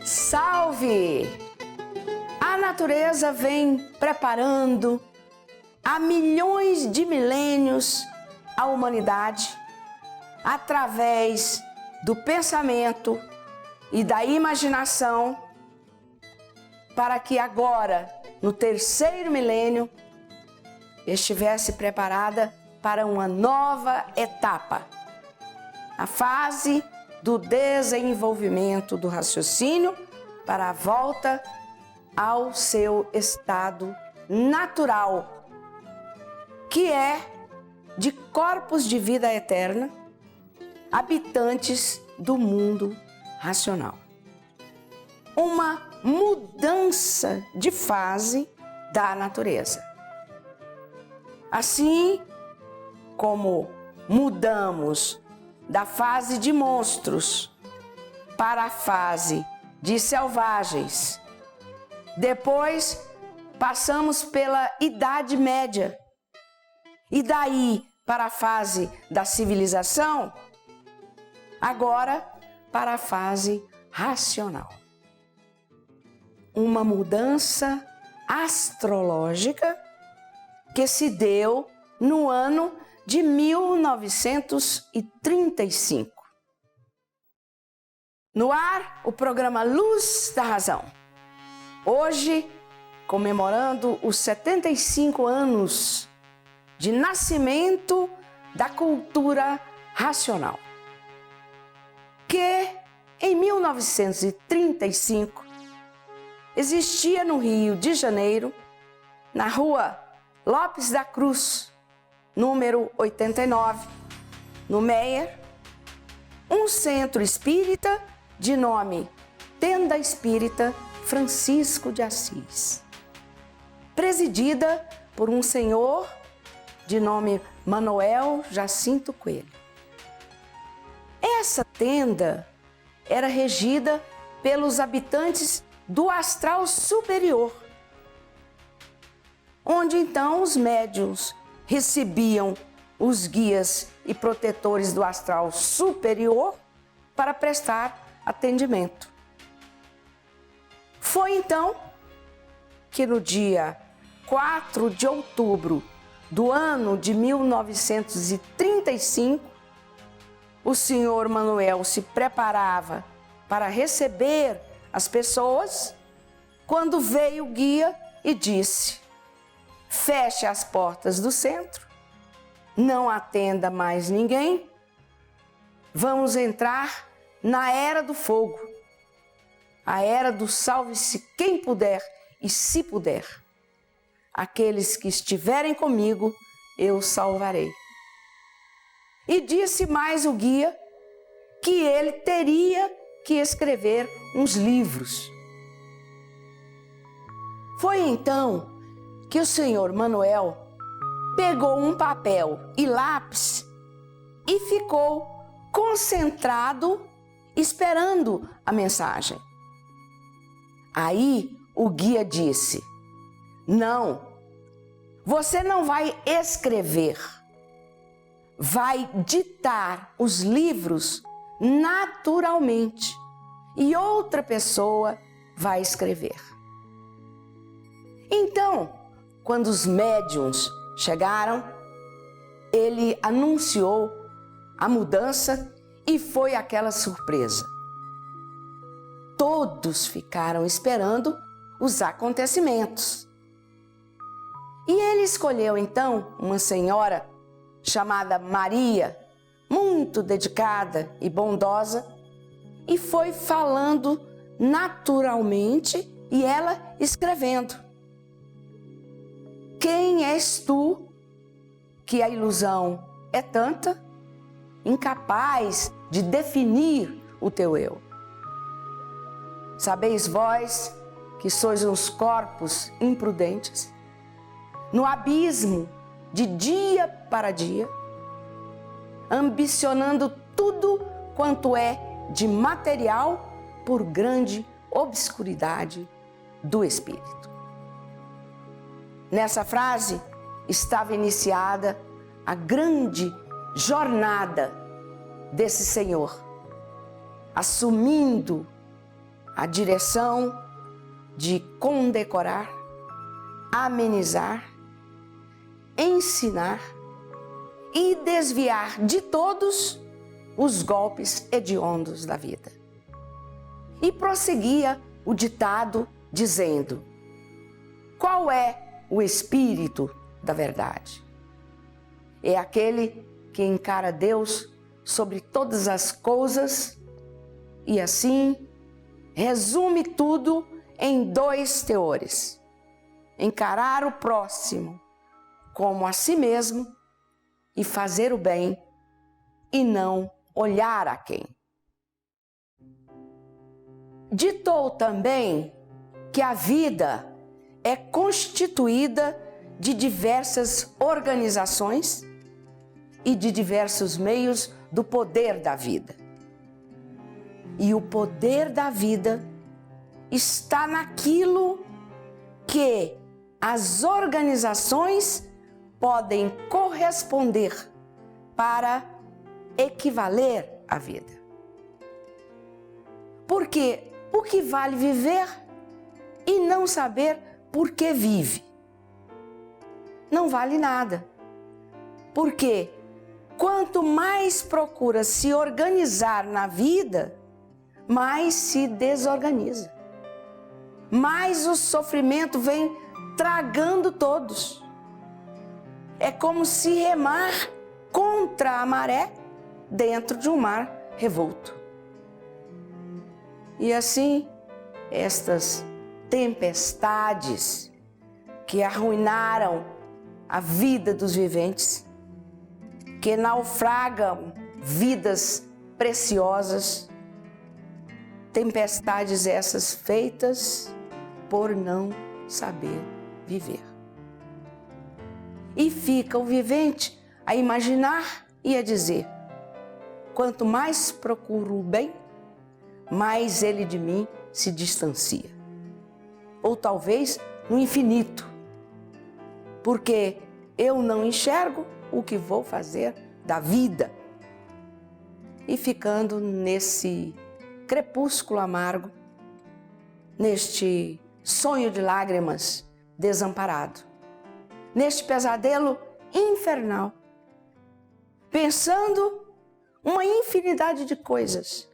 Salve! A natureza vem preparando há milhões de milênios a humanidade através do pensamento e da imaginação para que agora, no terceiro milênio, estivesse preparada para uma nova etapa, a fase do desenvolvimento do raciocínio para a volta ao seu estado natural, que é de corpos de vida eterna, habitantes do mundo racional. Uma mudança de fase da natureza. Assim como mudamos da fase de monstros para a fase de selvagens, depois passamos pela Idade Média e daí para a fase da civilização, agora para a fase racional. Uma mudança astrológica que se deu no ano de 1935. No ar, o programa Luz da Razão. Hoje, comemorando os 75 anos de nascimento da cultura racional, que em 1935 existia no Rio de Janeiro, na rua Lopes da Cruz, número 89, no Meier, um centro espírita de nome Tenda Espírita Francisco de Assis, presidida por um senhor de nome Manuel Jacinto Coelho. Essa tenda era regida pelos habitantes do astral superior, onde então os médiuns recebiam os guias e protetores do astral superior para prestar atendimento. Foi então que no dia 4 de outubro do ano de 1935, o senhor Manuel se preparava para receber as pessoas, quando veio o guia e disse: feche as portas do centro, não atenda mais ninguém, vamos entrar na era do fogo, a era do salve-se quem puder e se puder. Aqueles que estiverem comigo, eu salvarei. E disse mais o guia que ele teria que escrever uns livros. Foi então que o senhor Manuel pegou um papel e lápis e ficou concentrado esperando a mensagem. Aí o guia disse: não, você não vai escrever, vai ditar os livros naturalmente e outra pessoa vai escrever. Então, quando os médiuns chegaram, ele anunciou a mudança e foi aquela surpresa. Todos ficaram esperando os acontecimentos. E ele escolheu então uma senhora chamada Maria, muito dedicada e bondosa, e foi falando naturalmente e ela escrevendo: quem és tu, que a ilusão é tanta, incapaz de definir o teu eu? Sabeis vós que sois uns corpos imprudentes, no abismo de dia para dia, ambicionando tudo quanto é de material por grande obscuridade do espírito. Nessa frase estava iniciada a grande jornada desse Senhor, assumindo a direção de condecorar, amenizar, ensinar e desviar de todos os golpes hediondos da vida. E prosseguia o ditado dizendo: qual é o espírito da verdade? É aquele que encara Deus sobre todas as coisas e assim resume tudo em 2 teores: encarar o próximo como a si mesmo e fazer o bem e não olhar a quem. Ditou também que a vida é constituída de diversas organizações e de diversos meios do poder da vida. E o poder da vida está naquilo que as organizações podem corresponder para equivaler à vida. Porque o que vale viver e não saber por que vive? Não vale nada. Porque quanto mais procura se organizar na vida, mais se desorganiza. Mais o sofrimento vem tragando todos. É como se remar contra a maré dentro de um mar revolto. E assim, estas tempestades que arruinaram a vida dos viventes, que naufragam vidas preciosas, tempestades essas feitas por não saber viver. E fica o vivente a imaginar e a dizer: quanto mais procuro o bem, mais ele de mim se distancia. Ou talvez no infinito, porque eu não enxergo o que vou fazer da vida. E ficando nesse crepúsculo amargo, neste sonho de lágrimas desamparado, neste pesadelo infernal, pensando uma infinidade de coisas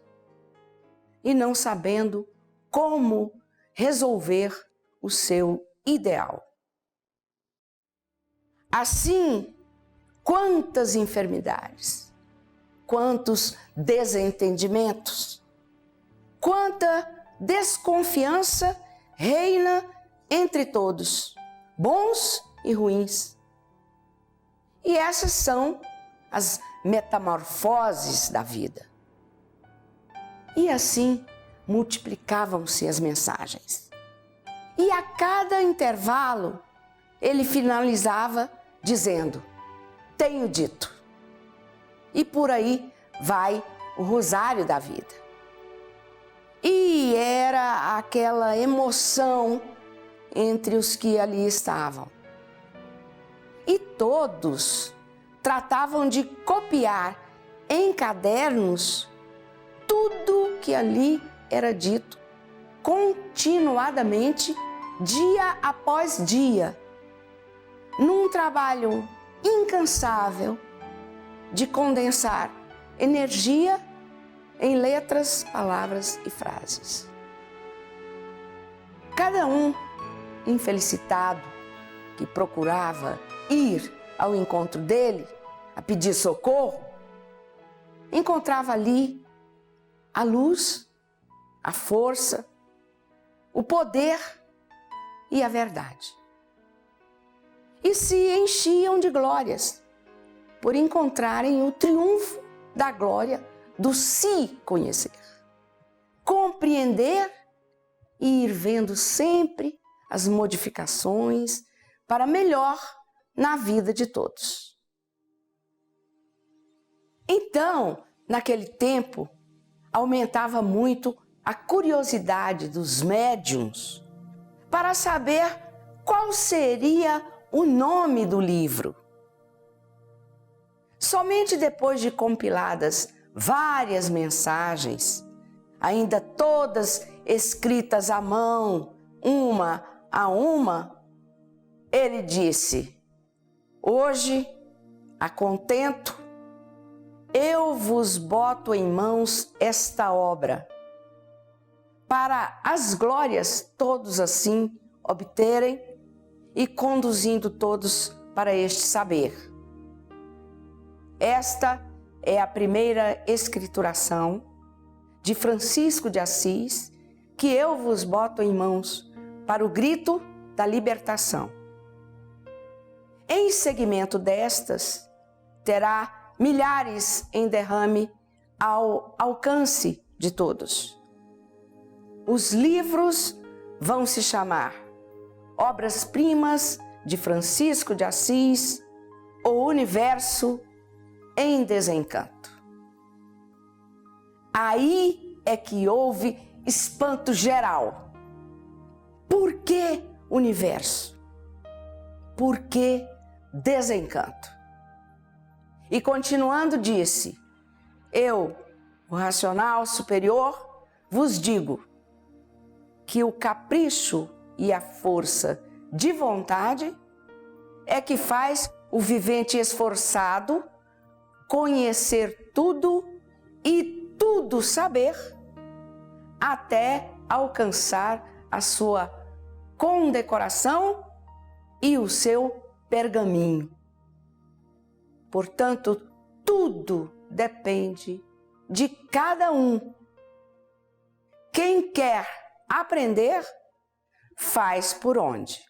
e não sabendo como resolver o seu ideal. Assim, quantas enfermidades, quantos desentendimentos, quanta desconfiança reina entre todos, bons e ruins. E essas são as metamorfoses da vida. E assim multiplicavam-se as mensagens. E a cada intervalo ele finalizava dizendo: tenho dito. E por aí vai o rosário da vida. E era aquela emoção entre os que ali estavam. E todos tratavam de copiar em cadernos tudo que ali era dito, continuadamente, dia após dia, num trabalho incansável de condensar energia em letras, palavras e frases. Cada um infelicitado que procurava ir ao encontro dele, a pedir socorro, encontrava ali a luz, a força, o poder e a verdade. E se enchiam de glórias por encontrarem o triunfo da glória do se conhecer, compreender e ir vendo sempre as modificações para melhor na vida de todos. Então, naquele tempo, aumentava muito a curiosidade dos médiuns para saber qual seria o nome do livro. Somente depois de compiladas várias mensagens, ainda todas escritas à mão, uma a uma, ele disse: hoje, a contento, eu vos boto em mãos esta obra, para as glórias todos assim obterem e conduzindo todos para este saber. Esta é a primeira escrituração de Francisco de Assis, que eu vos boto em mãos para o grito da libertação. Em seguimento destas, terá milhares em derrame ao alcance de todos. Os livros vão se chamar Obras-primas de Francisco de Assis, O Universo em Desencanto. Aí é que houve espanto geral. Por que universo? Por que desencanto? E continuando disse: eu, o racional superior, vos digo que o capricho e a força de vontade é que faz o vivente esforçado conhecer tudo e tudo saber, até alcançar a sua condecoração e o seu pergaminho. Portanto, tudo depende de cada um. Quem quer aprender, faz por onde.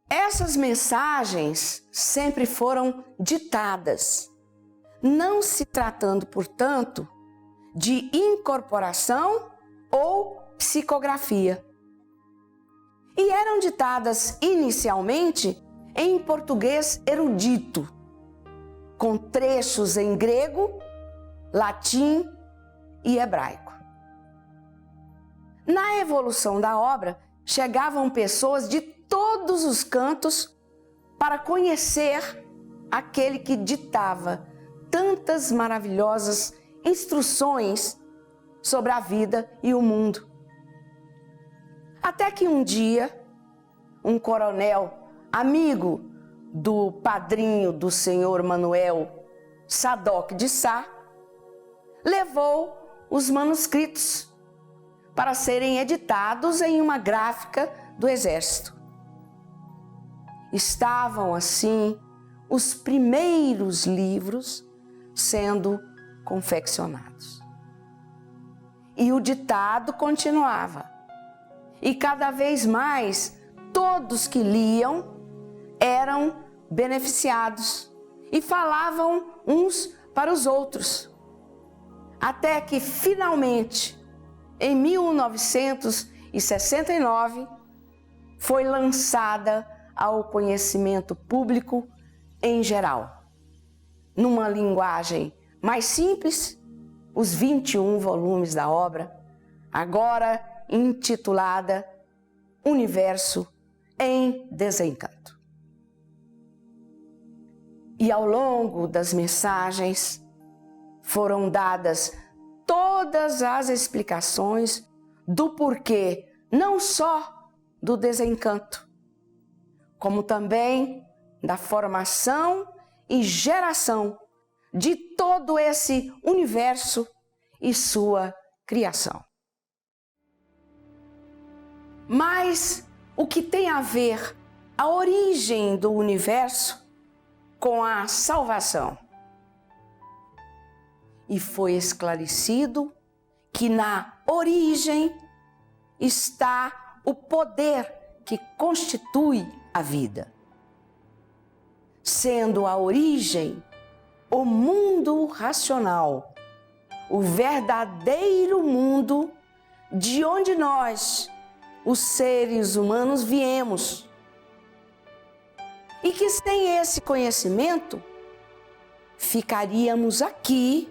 Essas mensagens sempre foram ditadas, não se tratando, portanto, de incorporação ou psicografia. E eram ditadas inicialmente em português erudito, com trechos em grego, latim e hebraico. Na evolução da obra, chegavam pessoas de todos os cantos para conhecer aquele que ditava tantas maravilhosas instruções sobre a vida e o mundo. Até que um dia, um coronel, amigo do padrinho do senhor Manuel, Sadoc de Sá, levou os manuscritos para serem editados em uma gráfica do Exército. Estavam, assim, os primeiros livros sendo confeccionados. E o ditado continuava. E cada vez mais, todos que liam eram beneficiados e falavam uns para os outros. Até que, finalmente, em 1969, foi lançada ao conhecimento público em geral. Numa linguagem mais simples, os 21 volumes da obra, agora intitulada Universo em Desencanto. E ao longo das mensagens foram dadas todas as explicações do porquê, não só do desencanto, como também da formação e geração de todo esse universo e sua criação. Mas o que tem a ver a origem do universo com a salvação? E foi esclarecido que na origem está o poder que constitui a vida, sendo a origem o mundo racional, o verdadeiro mundo de onde nós, os seres humanos, viemos. E que sem esse conhecimento, ficaríamos aqui,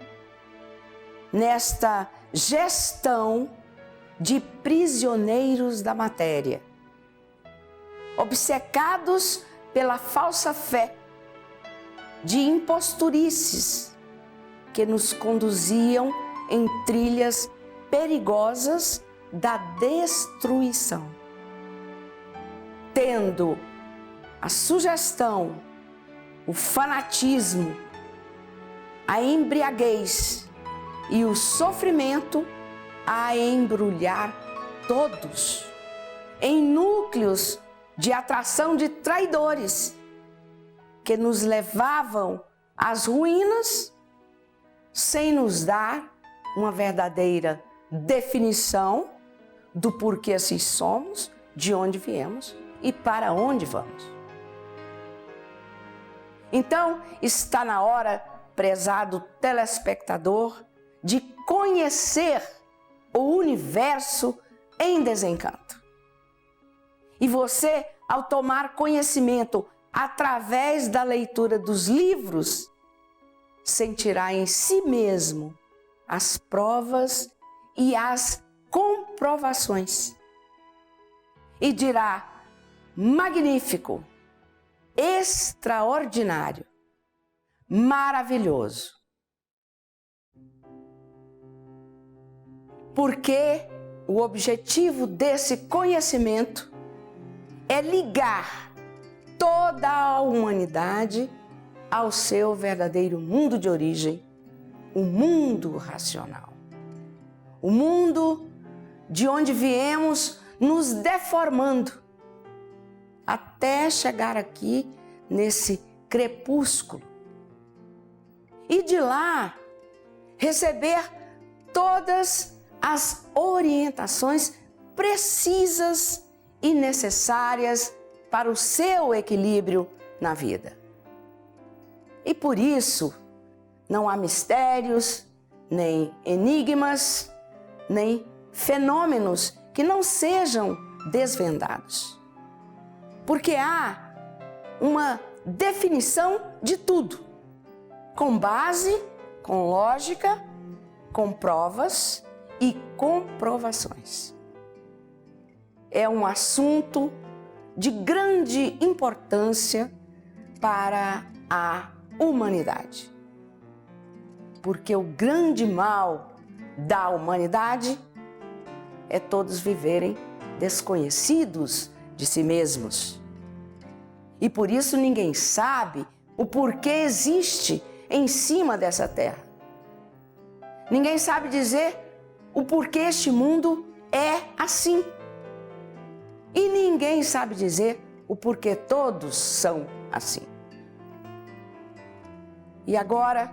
nesta gestão de prisioneiros da matéria, obcecados pela falsa fé, de imposturices que nos conduziam em trilhas perigosas da destruição, tendo a sugestão, o fanatismo, a embriaguez e o sofrimento a embrulhar todos em núcleos de atração de traidores que nos levavam às ruínas sem nos dar uma verdadeira definição do porquê assim somos, de onde viemos e para onde vamos. Então, está na hora, prezado telespectador, de conhecer o universo em desencanto. E você, ao tomar conhecimento através da leitura dos livros, sentirá em si mesmo as provas e as comprovações. E dirá: magnífico, extraordinário, maravilhoso. Porque o objetivo desse conhecimento é ligar toda a humanidade ao seu verdadeiro mundo de origem, o mundo racional. O mundo de onde viemos nos deformando até chegar aqui nesse crepúsculo. E de lá receber todas as orientações precisas e necessárias para o seu equilíbrio na vida. E por isso, não há mistérios, nem enigmas, nem fenômenos que não sejam desvendados. Porque há uma definição de tudo, com base, com lógica, com provas e comprovações. É um assunto de grande importância para a humanidade. Porque o grande mal da humanidade é todos viverem desconhecidos de si mesmos. E por isso ninguém sabe o porquê existe em cima dessa terra. Ninguém sabe dizer o porquê este mundo é assim. E ninguém sabe dizer o porquê todos são assim. E agora,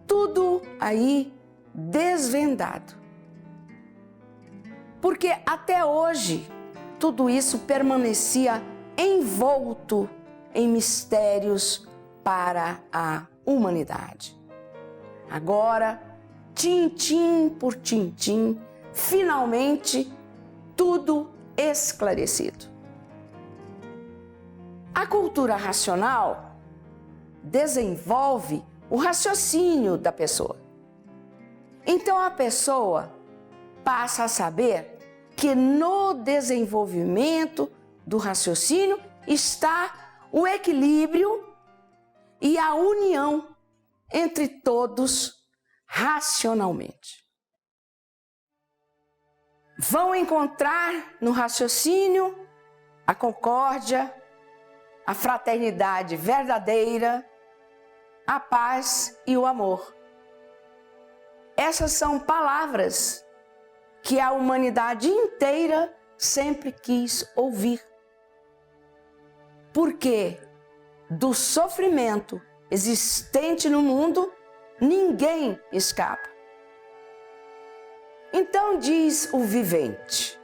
tudo aí desvendado. Porque até hoje, tudo isso permanecia envolto em mistérios para a humanidade. Agora, tintim por tintim, finalmente, tudo esclarecido. A cultura racional desenvolve o raciocínio da pessoa. Então a pessoa passa a saber que no desenvolvimento do raciocínio está o equilíbrio e a união entre todos racionalmente. Vão encontrar no raciocínio a concórdia, a fraternidade verdadeira, a paz e o amor. Essas são palavras que a humanidade inteira sempre quis ouvir. Porque do sofrimento existente no mundo, ninguém escapa. Então diz o vivente: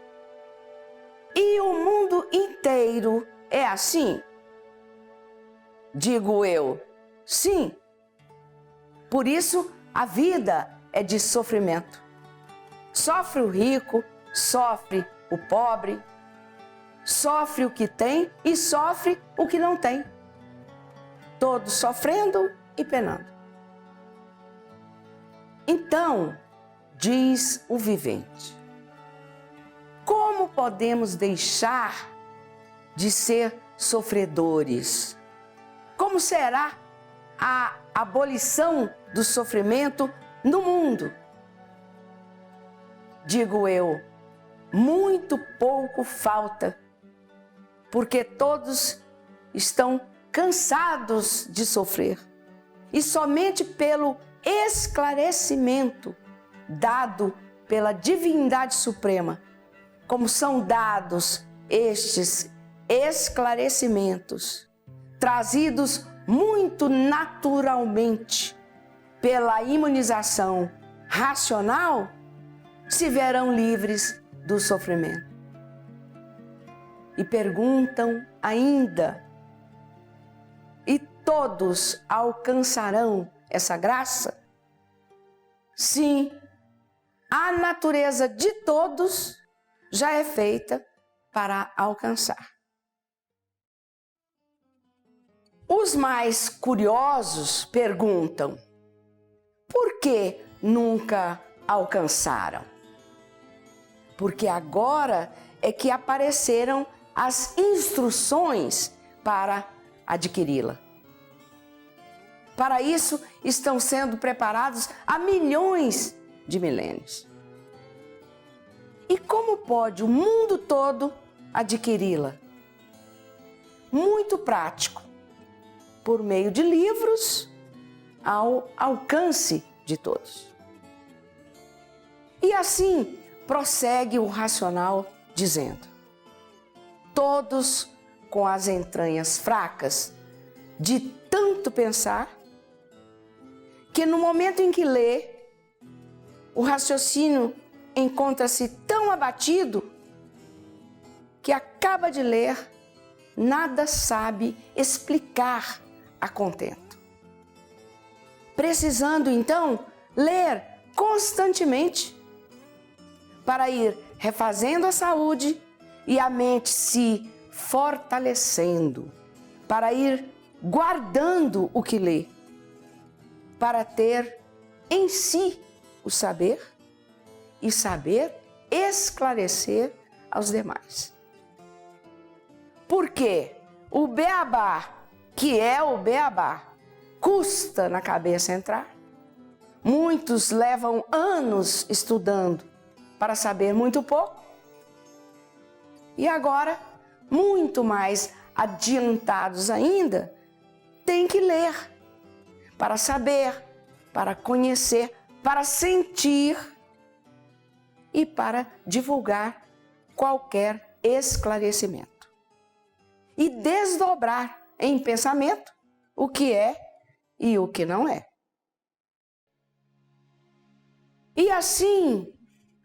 e o mundo inteiro é assim? Digo eu, sim. Por isso a vida é de sofrimento. Sofre o rico, sofre o pobre, sofre o que tem e sofre o que não tem. Todos sofrendo e penando. Então, diz o vivente: como podemos deixar de ser sofredores? Como será a abolição do sofrimento no mundo? digo eu, muito pouco falta, porque todos estão cansados de sofrer. E somente pelo esclarecimento dado pela divindade suprema, como são dados estes esclarecimentos, trazidos muito naturalmente pela imunização racional, se verão livres do sofrimento. E perguntam ainda: e todos alcançarão essa graça? Sim, a natureza de todos já é feita para alcançar. Os mais curiosos perguntam: por que nunca alcançaram? Porque agora é que apareceram as instruções para adquiri-la. Para isso, estão sendo preparados há milhões de milênios. E como pode o mundo todo adquiri-la? Muito prático, por meio de livros ao alcance de todos. E assim prossegue o racional dizendo: todos com as entranhas fracas de tanto pensar, que no momento em que lê, o raciocínio encontra-se tão abatido que acaba de ler, nada sabe explicar a contento. Precisando então ler constantemente para ir refazendo a saúde e a mente se fortalecendo, para ir guardando o que lê, para ter em si o saber e saber esclarecer aos demais. Porque o beabá, que é o beabá, custa na cabeça entrar. Muitos levam anos estudando para saber muito pouco. E agora, muito mais adiantados ainda, têm que ler para saber, para conhecer, para sentir e para divulgar qualquer esclarecimento. E desdobrar em pensamento o que é e o que não é. E assim,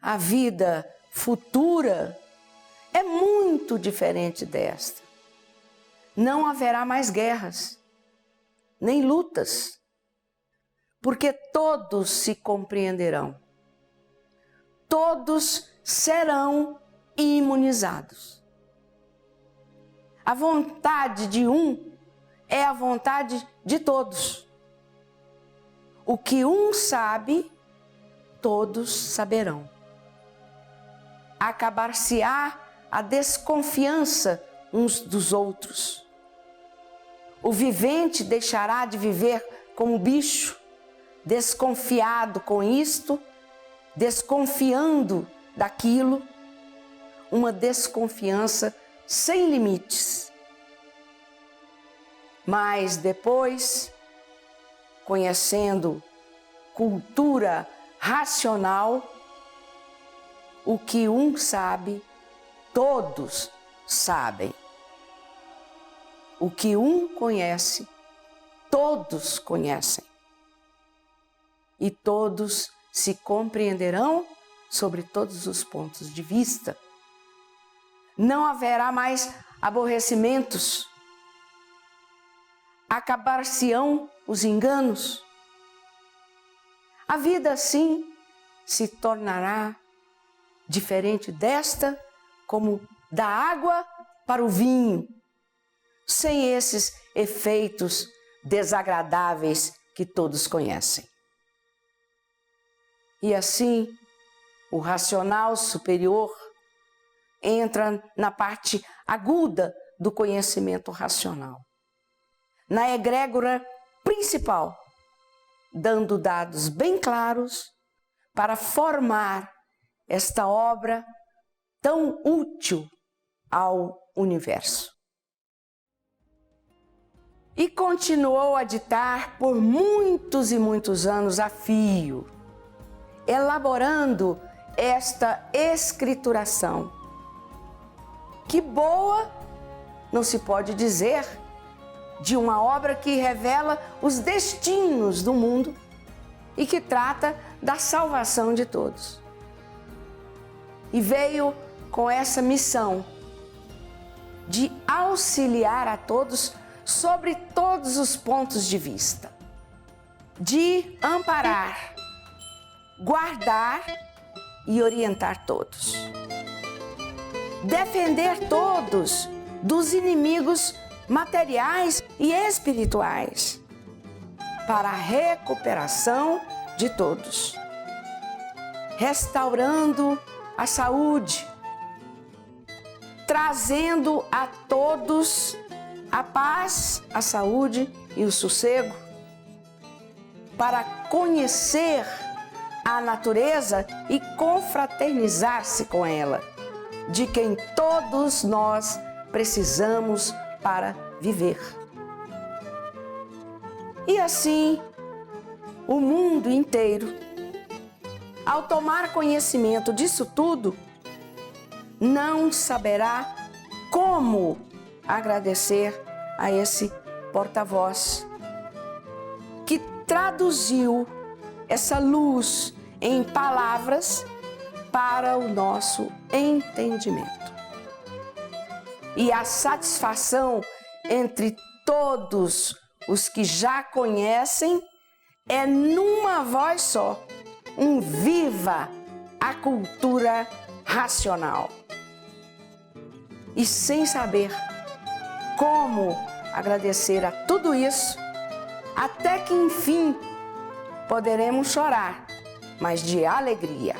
a vida futura é muito diferente desta. Não haverá mais guerras, nem lutas, porque todos se compreenderão. Todos serão imunizados. A vontade de um é a vontade de todos. O que um sabe, todos saberão. Acabar-se-á a desconfiança uns dos outros. O vivente deixará de viver como bicho, desconfiado com isto, desconfiando daquilo, uma desconfiança sem limites. Mas depois, conhecendo cultura racional, o que um sabe, todos sabem. O que um conhece, todos conhecem. E todos se compreenderão sobre todos os pontos de vista. Não haverá mais aborrecimentos. Acabar-se-ão os enganos. A vida assim se tornará diferente desta, como da água para o vinho, sem esses efeitos desagradáveis que todos conhecem. E assim, o racional superior entra na parte aguda do conhecimento racional, na egrégora principal, dando dados bem claros para formar esta obra tão útil ao universo. E continuou a ditar por muitos e muitos anos a fio, elaborando esta escrituração, que boa não se pode dizer, de uma obra que revela os destinos do mundo e que trata da salvação de todos. E veio com essa missão de auxiliar a todos sobre todos os pontos de vista, de amparar, guardar e orientar todos, defender todos dos inimigos materiais e espirituais, para a recuperação de todos, restaurando a saúde, trazendo a todos a paz, a saúde e o sossego, para conhecer a natureza e confraternizar-se com ela, de quem todos nós precisamos para viver. E assim, o mundo inteiro, ao tomar conhecimento disso tudo, não saberá como agradecer a esse porta-voz que traduziu essa luz em palavras para o nosso entendimento. E a satisfação entre todos os que já conhecem é numa voz só, um viva a cultura racional. E sem saber como agradecer a tudo isso, até que enfim poderemos chorar, mas de alegria.